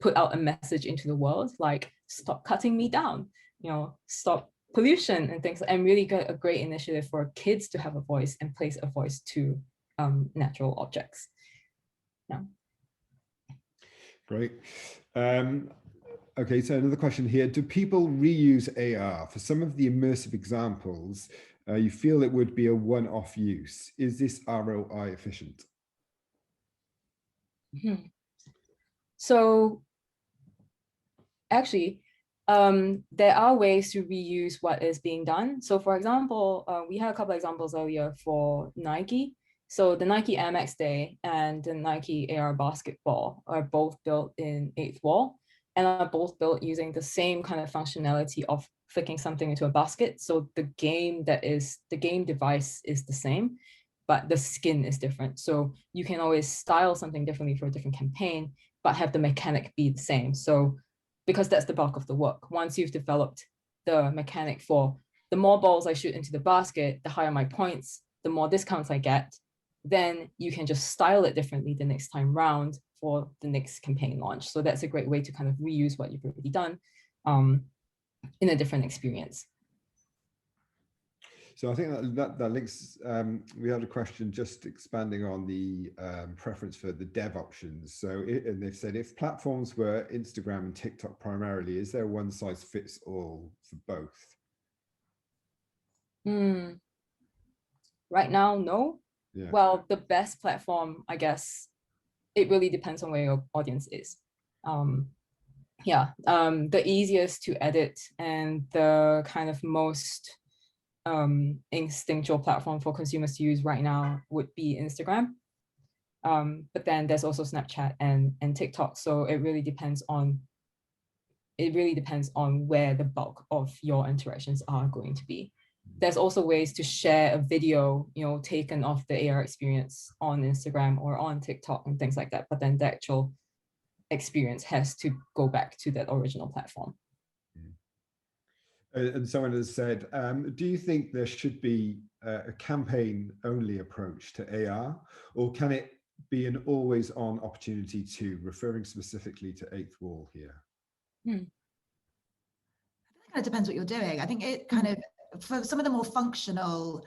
put out a message into the world like, stop cutting me down, you know, stop pollution and things, and really got a great initiative for kids to have a voice and place a voice to natural objects. Yeah. Great. Okay, so another question here. Do people reuse AR? For some of the immersive examples, you feel it would be a one-off use. Is this ROI efficient? So actually, there are ways to reuse what is being done. So for example, we had a couple of examples earlier for Nike. So the Nike Air Max Day and the Nike AR basketball are both built in 8th Wall, and are both built using the same kind of functionality of flicking something into a basket. So the game device is the same, but the skin is different. So you can always style something differently for a different campaign, but have the mechanic be the same. So because that's the bulk of the work. Once you've developed the mechanic for the more balls I shoot into the basket, the higher my points, the more discounts I get, then you can just style it differently the next time round for the next campaign launch. So that's a great way to kind of reuse what you've already done in a different experience. So I think that links, we had a question just expanding on the preference for the dev options. So, and they've said, if platforms were Instagram and TikTok primarily, is there one size fits all for both? Right now, no. Yeah. Well, the best platform, I guess, it really depends on where your audience is. The easiest to edit and the kind of most instinctual platform for consumers to use right now would be Instagram. But then there's also Snapchat and TikTok. So it really depends on where the bulk of your interactions are going to be. There's also ways to share a video, you know, taken off the AR experience on Instagram or on TikTok and things like that. But then the actual experience has to go back to that original platform. And someone has said, do you think there should be a campaign-only approach to AR, or can it be an always-on opportunity too, referring specifically to 8th Wall here? I think it kind of depends what you're doing. I think it kind of, for some of the more functional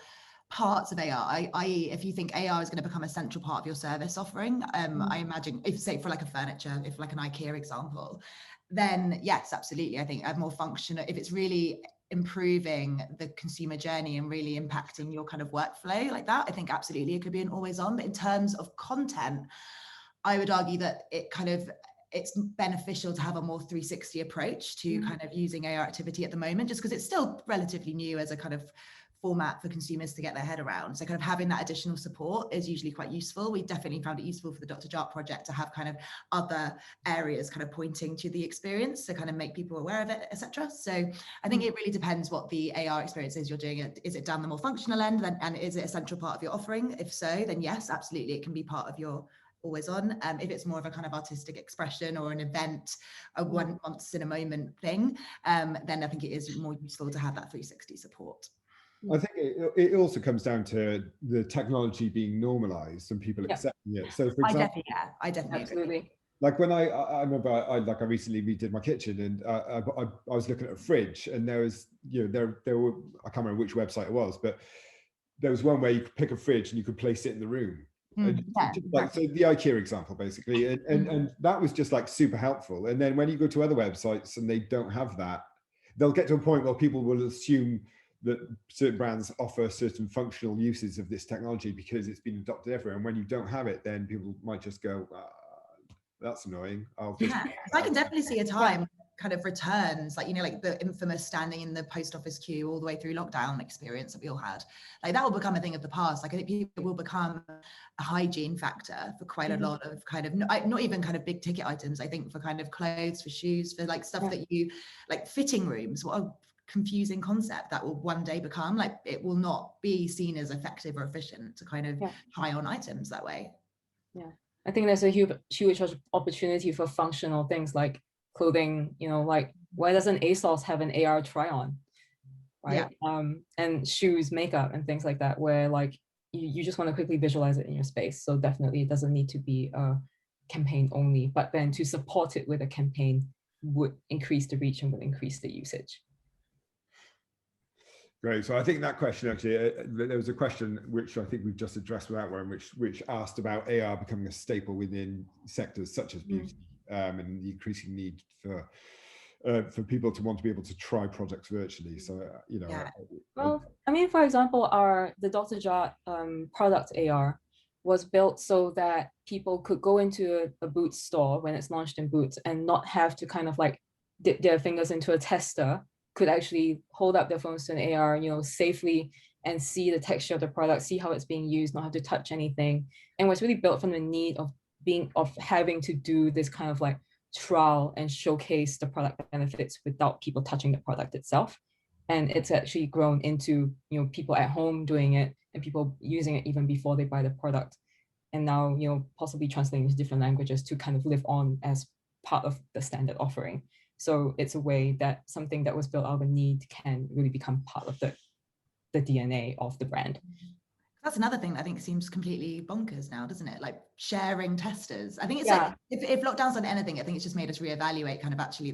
parts of AR, i.e. if you think AR is going to become a central part of your service offering, I imagine, if say for like a furniture, if like an IKEA example, then yes, absolutely. I think a more functional, if it's really improving the consumer journey and really impacting your kind of workflow like that, I think absolutely it could be an always on. But in terms of content, I would argue that it's beneficial to have a more 360 approach to kind of using AR activity at the moment, just because it's still relatively new as a kind of format for consumers to get their head around. So kind of having that additional support is usually quite useful. We definitely found it useful for the Dr. Jart project to have kind of other areas kind of pointing to the experience to kind of make people aware of it, etc. So I think it really depends what the AR experience is you're doing. Is it down the more functional end, and is it a central part of your offering? If so, then yes, absolutely, it can be part of your always on. If it's more of a kind of artistic expression or an event, a once in a moment thing, then I think it is more useful to have that 360 support. I think it also comes down to the technology being normalized and people accepting it. So for example, I definitely absolutely agree. Like when I remember I recently redid my kitchen, and I was looking at a fridge, and there was, there were, I can't remember which website it was, but there was one where you could pick a fridge and you could place it in the room. Like, so the IKEA example basically, and that was just like super helpful. And then when you go to other websites and they don't have that, they'll get to a point where people will assume that certain brands offer certain functional uses of this technology because it's been adopted everywhere. And when you don't have it, then people might just go, that's annoying. I can definitely see a time kind of returns, like, like the infamous standing in the post office queue all the way through lockdown experience that we all had. Like that will become a thing of the past. Like I think it will become a hygiene factor for quite a lot of kind of, not even kind of big ticket items. I think for kind of clothes, for shoes, for like stuff that you, like fitting rooms, what a confusing concept that will one day become. Like it will not be seen as effective or efficient to kind of try on items that way. Yeah, I think there's a huge opportunity for functional things like clothing, like why doesn't ASOS have an AR try on, right? And shoes, makeup and things like that, where like you just want to quickly visualize it in your space. So definitely it doesn't need to be a campaign only, but then to support it with a campaign would increase the reach and would increase the usage. Great. So I think that question actually, there was a question which I think we've just addressed with that one, which asked about AR becoming a staple within sectors such as beauty, and the increasing need for people to want to be able to try products virtually. So well, I mean, for example, the Dr. Jart product AR was built so that people could go into a Boots store when it's launched in Boots and not have to kind of like dip their fingers into a tester, could actually hold up their phones to an AR, safely, and see the texture of the product, see how it's being used, not have to touch anything. And was really built from the need of having to do this kind of like trial and showcase the product benefits without people touching the product itself. And it's actually grown into, people at home doing it and people using it even before they buy the product. And now, possibly translating into different languages to kind of live on as part of the standard offering. So it's a way that something that was built out of a need can really become part of the DNA of the brand. That's another thing that I think seems completely bonkers now, doesn't it? Like sharing testers. I think it's like, if lockdown's done anything, I think it's just made us reevaluate kind of actually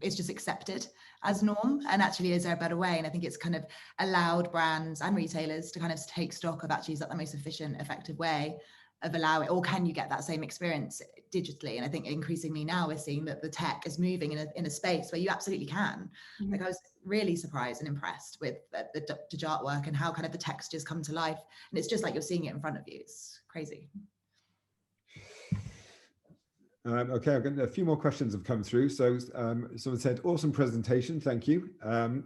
it's just accepted as norm. And actually, is there a better way? And I think it's kind of allowed brands and retailers to kind of take stock of actually, is that the most efficient, effective way of allowing, or can you get that same experience digitally? And I think increasingly now we're seeing that the tech is moving in a space where you absolutely can. Like I was really surprised and impressed with the Dr. Jart work and how kind of the textures come to life. And it's just like you're seeing it in front of you. It's crazy. Okay, I've got a few more questions have come through. So someone said, awesome presentation, thank you.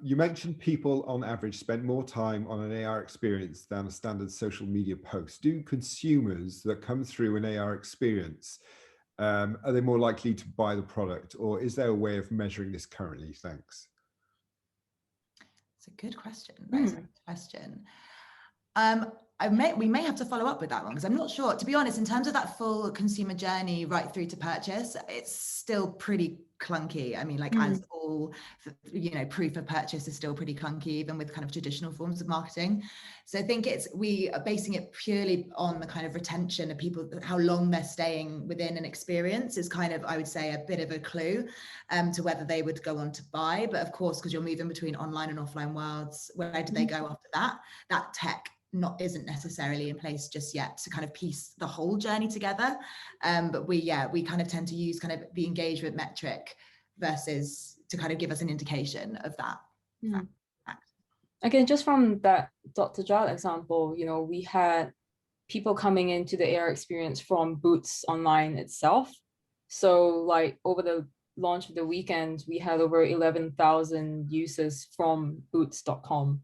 You mentioned people on average spend more time on an AR experience than a standard social media post. Do consumers that come through an AR experience, are they more likely to buy the product, or is there a way of measuring this currently? Thanks. It's a good question. That's a good question. We may have to follow up with that one because I'm not sure. To be honest, in terms of that full consumer journey right through to purchase, it's still pretty clunky. I mean, like as all, proof of purchase is still pretty clunky, even with kind of traditional forms of marketing. So I think we are basing it purely on the kind of retention of people, how long they're staying within an experience is kind of, I would say, a bit of a clue to whether they would go on to buy. But of course, because you're moving between online and offline worlds, where do they go after that? That tech isn't necessarily in place just yet to kind of piece the whole journey together. But we kind of tend to use kind of the engagement metric versus to kind of give us an indication of that fact. Again, just from that Dr. Charlotte example, you know, we had people coming into the AR experience from Boots online itself. So like over the launch of the weekend, we had over 11,000 users from boots.com,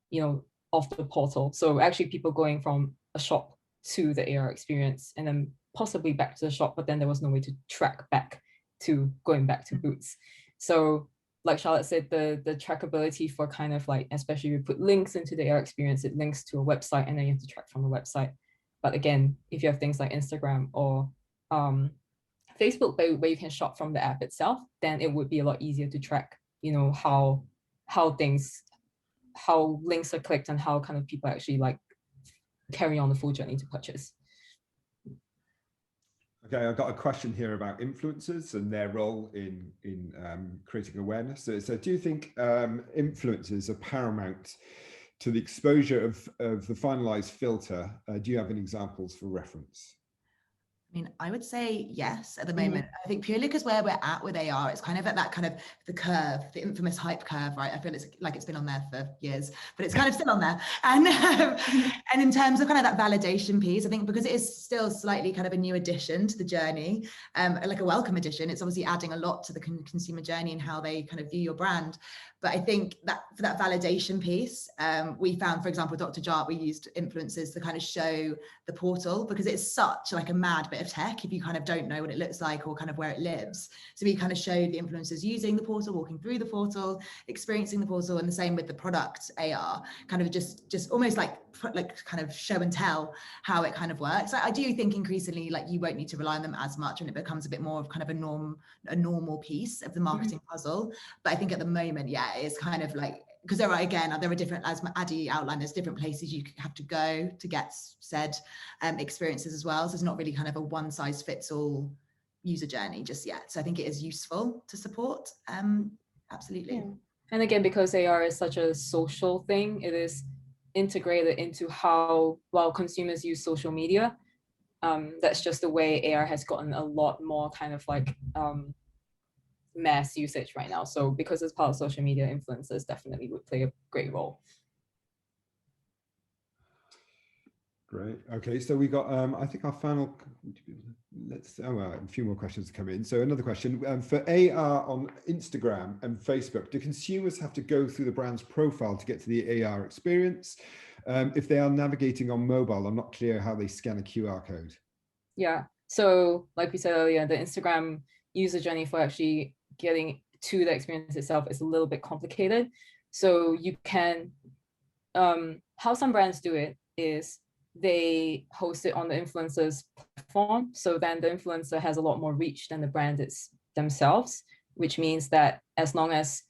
you know, off the portal. So actually people going from a shop to the AR experience and then possibly back to the shop, but then there was no way to track back to going back to Boots. So like Charlotte said, the trackability for kind of like, especially if you put links into the AR experience, it links to a website and then you have to track from the website. But again, if you have things like Instagram or Facebook where you can shop from the app itself, then it would be a lot easier to track, you know, how links are clicked and how kind of people actually like carry on the full journey to purchase. Okay, I've got a question here about influencers and their role in creating awareness. So do you think influencers are paramount to the exposure of the finalized filter? Do you have any examples for reference? I mean, I would say yes at the moment. I think purely because where we're at with AR, it's kind of at that kind of the curve, the infamous hype curve, right? I feel it's like it's been on there for years, but it's kind of still on there. And and in terms of kind of that validation piece, I think because it is still slightly kind of a new addition to the journey, like a welcome addition, it's obviously adding a lot to the consumer journey and how they kind of view your brand. But I think that for that validation piece, we found, for example, Dr. Jart, we used influencers to kind of show the portal because it's such like a mad bit of tech if you kind of don't know what it looks like or kind of where it lives. So we kind of showed the influencers using the portal, walking through the portal, experiencing the portal, and the same with the product AR, kind of just almost like kind of show and tell how it kind of works. I do think increasingly like you won't need to rely on them as much when it becomes a bit more of kind of a normal piece of the marketing puzzle. But I think at the moment, yeah, it's kind of like, because there are different, as Addy outlined, there's different places you have to go to get said experiences as well. So it's not really kind of a one size fits all user journey just yet. So I think it is useful to support. Absolutely. Yeah. And again, because AR is such a social thing, it is integrated into how well consumers use social media. That's just the way AR has gotten a lot more kind of like mass usage right now. So because it's part of social media, influencers definitely would play a great role. Great. Okay, so we got I think our final, a few more questions to come in. So another question, for AR on Instagram and Facebook, do consumers have to go through the brand's profile to get to the AR experience? If they are navigating on mobile, I'm not clear how they scan a QR code. Yeah, so like we said earlier, the Instagram user journey for actually getting to the experience itself is a little bit complicated. So you can, how some brands do it is they host it on the influencer's platform. So then the influencer has a lot more reach than the brand themselves, which means that as long as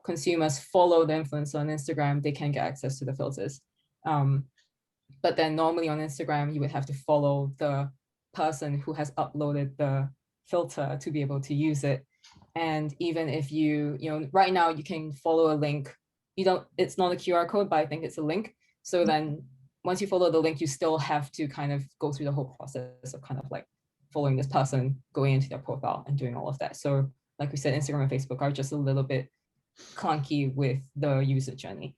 consumers follow the influencer on Instagram, they can get access to the filters. But then normally on Instagram, you would have to follow the person who has uploaded the filter to be able to use it. And even if you know, right now you can follow a link, it's not a QR code, but I think it's a link. So then once you follow the link, you still have to kind of go through the whole process of kind of like following this person, going into their profile and doing all of that. So like we said, Instagram and Facebook are just a little bit clunky with the user journey.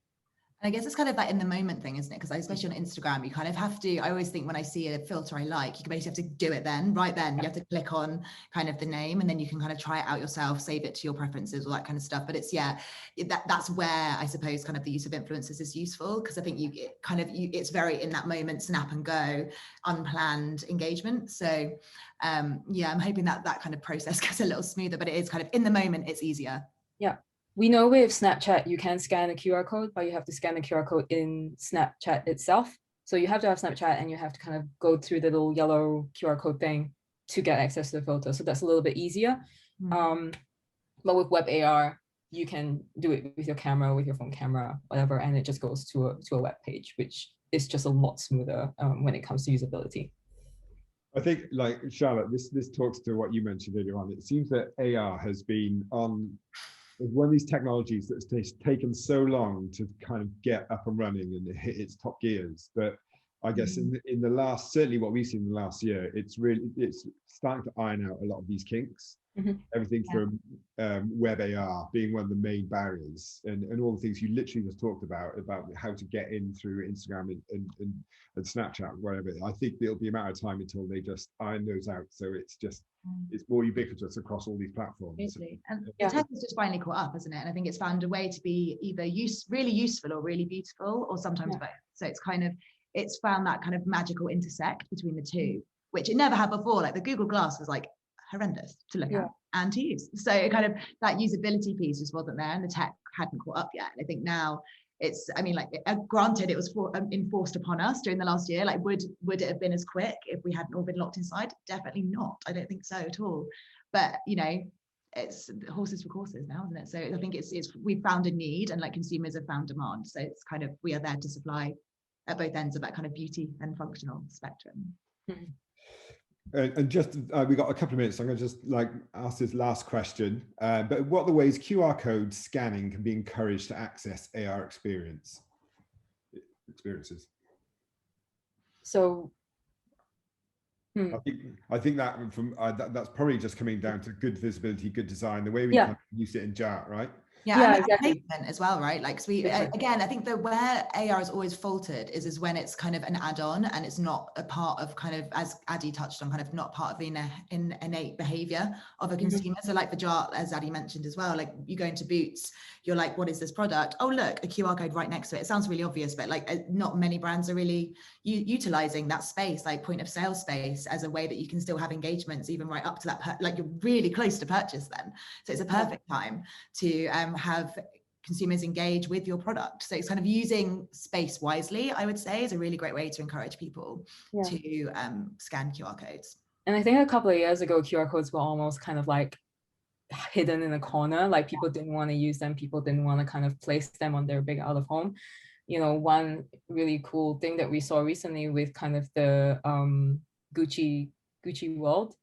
And I guess it's kind of that in the moment thing, isn't it? Because especially on Instagram, you kind of have to, I always think when I see a filter I like, you basically have to do it then, right then. You have to click on kind of the name and then you can kind of try it out yourself, save it to your preferences, all that kind of stuff. But it's, that's where I suppose kind of the use of influencers is useful, because I think it's very in that moment, snap and go, unplanned engagement. So I'm hoping that kind of process gets a little smoother, but it is kind of in the moment, it's easier. Yeah. We know with Snapchat, you can scan a QR code, but you have to scan the QR code in Snapchat itself. So you have to have Snapchat and you have to kind of go through the little yellow QR code thing to get access to the filter. So that's a little bit easier. But with web AR, you can do it with your camera, with your phone camera, whatever, and it just goes to a web page, which is just a lot smoother when it comes to usability. I think, like Charlotte, this talks to what you mentioned earlier on. It seems that AR has been one of these technologies that's taken so long to kind of get up and running and hit its top gears. But I guess in the last, certainly what we've seen in the last year, it's starting to iron out a lot of these kinks. Everything from web AR being one of the main barriers, and all the things you literally just talked about how to get in through Instagram and Snapchat, whatever. I think it'll be a matter of time until they just iron those out. So it's more ubiquitous across all these platforms. Totally. And the tech has just finally caught up, hasn't it? And I think it's found a way to be either really useful or really beautiful, or sometimes both. So it's found that kind of magical intersect between the two, which it never had before. Like the Google Glass was like horrendous to look at and to use. So it kind of, that usability piece just wasn't there, and the tech hadn't caught up yet. And I think now it's, I mean, like, granted, it was enforced upon us during the last year. Like, would it have been as quick if we hadn't all been locked inside? Definitely not. I don't think so at all. But, you know, it's horses for courses now, isn't it? So I think we've found a need, and like consumers have found demand. So it's kind of, we are there to supply at both ends of that kind of beauty and functional spectrum. And just we got a couple of minutes, so I'm going to just like ask this last question. But what are the ways QR code scanning can be encouraged to access AR experiences? So I think that that's probably just coming down to good visibility, good design, the way we kind of use it in JART, right? Yeah, exactly. As well, right? Like, so again, I think that where AR is always faltered is when it's kind of an add-on and it's not a part of, kind of, as Addy touched on, kind of not part of the innate behavior of a consumer. So like for JART, as Addy mentioned as well, like you go into Boots, you're like, what is this product? Oh, look, a QR code right next to it. It sounds really obvious, but like not many brands are really utilizing that space, like point of sale space, as a way that you can still have engagements even right up to that, like you're really close to purchase then. So it's a perfect time to have consumers engage with your product. So it's kind of using space wisely, I would say, is a really great way to encourage people to scan QR codes. And I think a couple of years ago, QR codes were almost kind of like hidden in a corner, like people didn't want to use them, people didn't want to kind of place them on their big out of home. You know, one really cool thing that we saw recently with kind of the Gucci World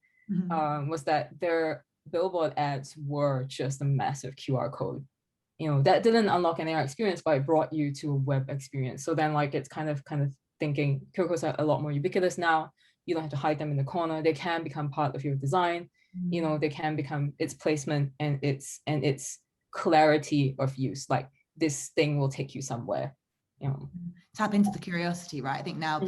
was that their billboard ads were just a massive QR code. You know, that didn't unlock an AR experience, but it brought you to a web experience. So then, like, it's kind of thinking QR codes are a lot more ubiquitous now. You don't have to hide them in the corner. They can become part of your design. You know, they can become its placement and its clarity of use. Like, this thing will take you somewhere. You know, tap into the curiosity, right? I think now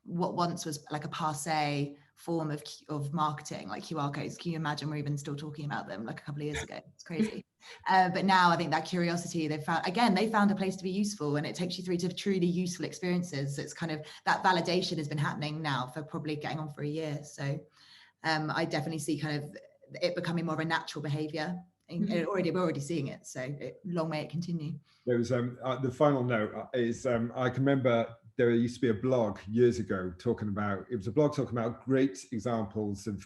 what once was like a passé form of marketing, like QR codes, can you imagine we're even still talking about them like a couple of years ago? It's crazy. But now I think that curiosity, they found a place to be useful, and it takes you through to truly useful experiences. So it's kind of, that validation has been happening now for probably getting on for a year. So I definitely see kind of it becoming more of a natural behavior. We're already seeing it, so long may it continue. There was the final note is I can remember there used to be a blog years ago talking about great examples of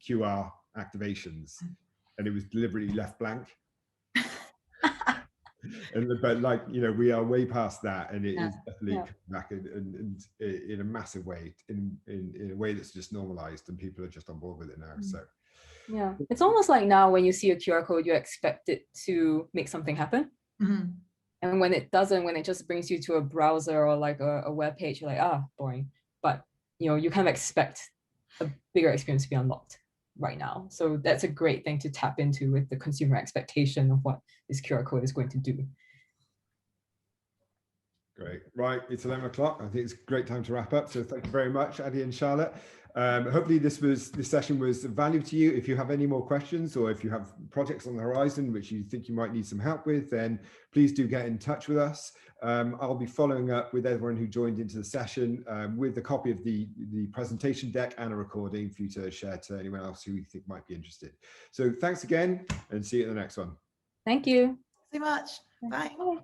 QR activations, and it was deliberately left blank. But like, you know, we are way past that, and it is definitely coming back in a massive way, in a way that's just normalized, and people are just on board with it now. So yeah, it's almost like now when you see a QR code, you expect it to make something happen. And when it doesn't, when it just brings you to a browser or like a web page, you're like, boring. But, you know, you kind of expect a bigger experience to be unlocked right now. So that's a great thing to tap into with the consumer expectation of what this QR code is going to do. Great. Right, it's 11 o'clock. I think it's a great time to wrap up. So thank you very much, Addy and Charlotte. Hopefully this session was of value to you. If you have any more questions, or if you have projects on the horizon which you think you might need some help with, then please do get in touch with us. I'll be following up with everyone who joined into the session with a copy of the presentation deck and a recording for you to share to anyone else who you think might be interested. So thanks again, and see you at the next one. Thank you so much. Bye.